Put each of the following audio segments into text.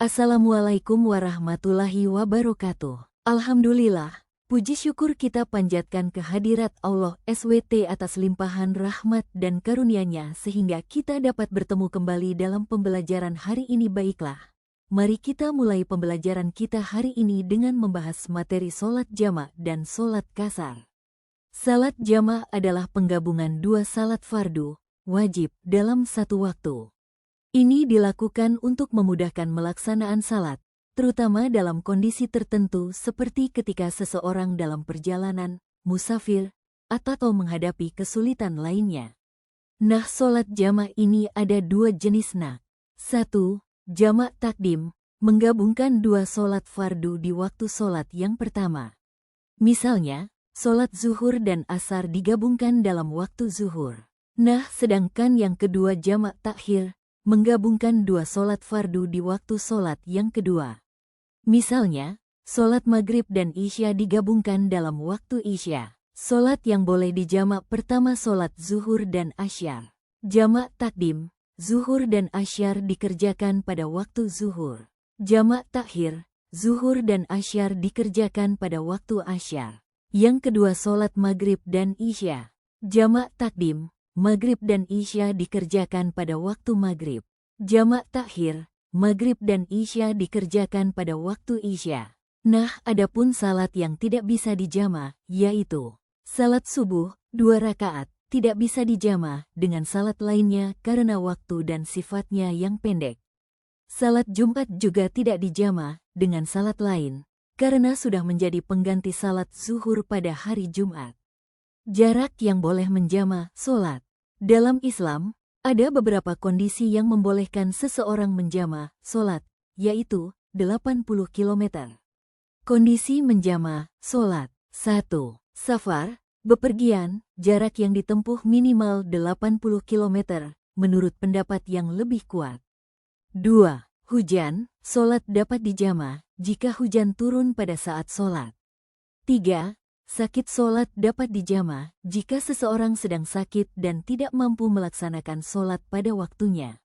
Assalamualaikum warahmatullahi wabarakatuh. Alhamdulillah, puji syukur kita panjatkan kehadirat Allah SWT atas limpahan rahmat dan karunia-Nya sehingga kita dapat bertemu kembali dalam pembelajaran hari ini. Baiklah, mari kita mulai pembelajaran kita hari ini dengan membahas materi sholat jamak dan sholat qasar. Salat jamak adalah penggabungan dua salat fardu, wajib, dalam satu waktu. Ini dilakukan untuk memudahkan melaksanaan salat, terutama dalam kondisi tertentu seperti ketika seseorang dalam perjalanan, musafir, atau menghadapi kesulitan lainnya. Nah, sholat jamak ini ada dua jenis. 1. Jamak takdim, menggabungkan dua sholat fardu di waktu sholat yang pertama. Misalnya, sholat zuhur dan asar digabungkan dalam waktu zuhur. Nah, sedangkan yang kedua jamak takhir, menggabungkan dua sholat fardu di waktu sholat yang kedua. Misalnya, sholat maghrib dan isya digabungkan dalam waktu isya. Sholat yang boleh dijamak pertama sholat zuhur dan asyar. Jamak takdim, zuhur dan asyar dikerjakan pada waktu zuhur. Jamak takhir, zuhur dan asyar dikerjakan pada waktu asyar. Yang kedua sholat maghrib dan isya. Jamak takdim, maghrib dan isya dikerjakan pada waktu maghrib. Jamak takhir, maghrib dan isya dikerjakan pada waktu isya. Nah, adapun salat yang tidak bisa dijamak, yaitu salat subuh, 2 rakaat, tidak bisa dijamak dengan salat lainnya karena waktu dan sifatnya yang pendek. Salat Jumat juga tidak dijamak dengan salat lain, karena sudah menjadi pengganti salat zuhur pada hari Jumat. Jarak yang boleh menjamak sholat. Dalam Islam, ada beberapa kondisi yang membolehkan seseorang menjamak sholat, yaitu 80 km. Kondisi menjamak sholat. 1. Safar, bepergian, jarak yang ditempuh minimal 80 km, menurut pendapat yang lebih kuat. 2. Hujan, sholat dapat dijamak jika hujan turun pada saat sholat. 3. Sakit sholat dapat dijamak jika seseorang sedang sakit dan tidak mampu melaksanakan sholat pada waktunya.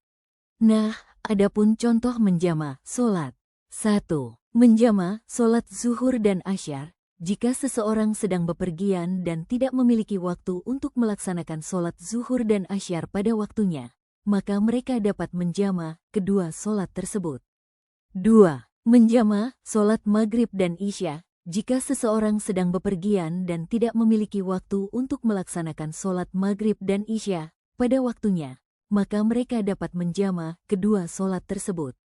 Nah, adapun contoh menjamak sholat. 1. Menjamak sholat zuhur dan asyar jika seseorang sedang bepergian dan tidak memiliki waktu untuk melaksanakan sholat zuhur dan asyar pada waktunya, maka mereka dapat menjamak kedua sholat tersebut. 2. Menjamak sholat maghrib dan isya jika seseorang sedang bepergian dan tidak memiliki waktu untuk melaksanakan sholat maghrib dan isya pada waktunya, maka mereka dapat menjamak kedua sholat tersebut.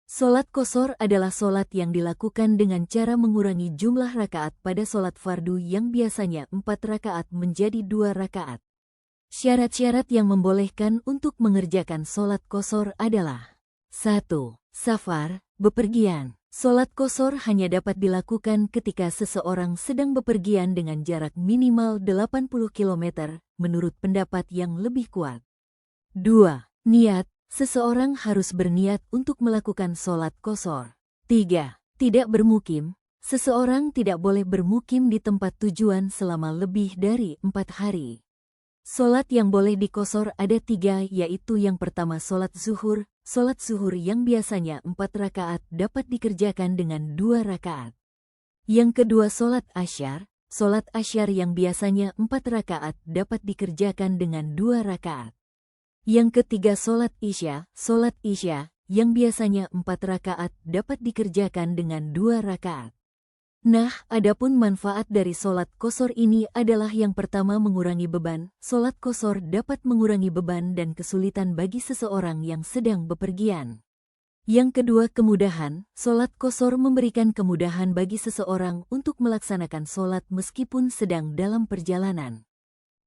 Sholat qasar adalah sholat yang dilakukan dengan cara mengurangi jumlah rakaat pada sholat fardu yang biasanya 4 rakaat menjadi 2 rakaat. Syarat-syarat yang membolehkan untuk mengerjakan sholat qasar adalah: 1. Safar, bepergian. Sholat qasar hanya dapat dilakukan ketika seseorang sedang bepergian dengan jarak minimal 80 km, menurut pendapat yang lebih kuat. 2. Niat, seseorang harus berniat untuk melakukan sholat qasar. 3. Tidak bermukim, seseorang tidak boleh bermukim di tempat tujuan selama lebih dari 4 hari. Sholat yang boleh diqasar ada 3, yaitu yang pertama sholat zuhur. Sholat zuhur yang biasanya 4 rakaat dapat dikerjakan dengan 2 rakaat. Yang kedua sholat asyar. Sholat asyar yang biasanya 4 rakaat dapat dikerjakan dengan 2 rakaat. Yang ketiga sholat isya. Sholat isya yang biasanya 4 rakaat dapat dikerjakan dengan 2 rakaat. Nah, adapun manfaat dari sholat qasar ini adalah yang pertama mengurangi beban. Sholat qasar dapat mengurangi beban dan kesulitan bagi seseorang yang sedang bepergian. Yang kedua kemudahan, sholat qasar memberikan kemudahan bagi seseorang untuk melaksanakan sholat meskipun sedang dalam perjalanan.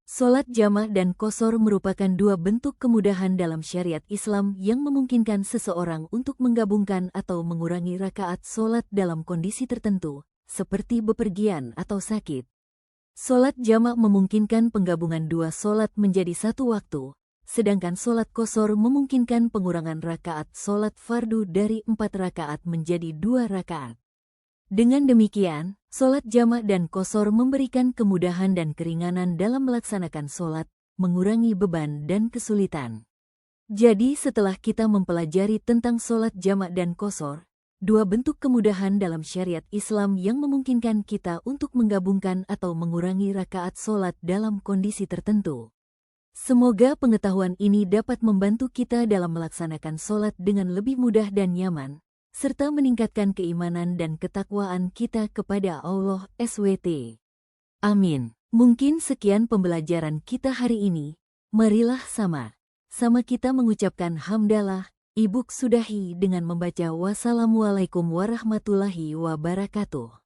Sholat jamak dan qasar merupakan dua bentuk kemudahan dalam syariat Islam yang memungkinkan seseorang untuk menggabungkan atau mengurangi rakaat sholat dalam kondisi tertentu, seperti bepergian atau sakit. Sholat jamak memungkinkan penggabungan dua sholat menjadi satu waktu, sedangkan sholat qasar memungkinkan pengurangan rakaat sholat fardu dari 4 rakaat menjadi 2 rakaat. Dengan demikian, sholat jamak dan qasar memberikan kemudahan dan keringanan dalam melaksanakan sholat, mengurangi beban dan kesulitan. Jadi setelah kita mempelajari tentang sholat jamak dan qashar, dua bentuk kemudahan dalam syariat Islam yang memungkinkan kita untuk menggabungkan atau mengurangi rakaat sholat dalam kondisi tertentu. Semoga pengetahuan ini dapat membantu kita dalam melaksanakan sholat dengan lebih mudah dan nyaman, serta meningkatkan keimanan dan ketakwaan kita kepada Allah SWT. Amin. Mungkin sekian pembelajaran kita hari ini. Marilah sama kita mengucapkan hamdalah, Ibu sudahi dengan membaca wassalamualaikum warahmatullahi wabarakatuh.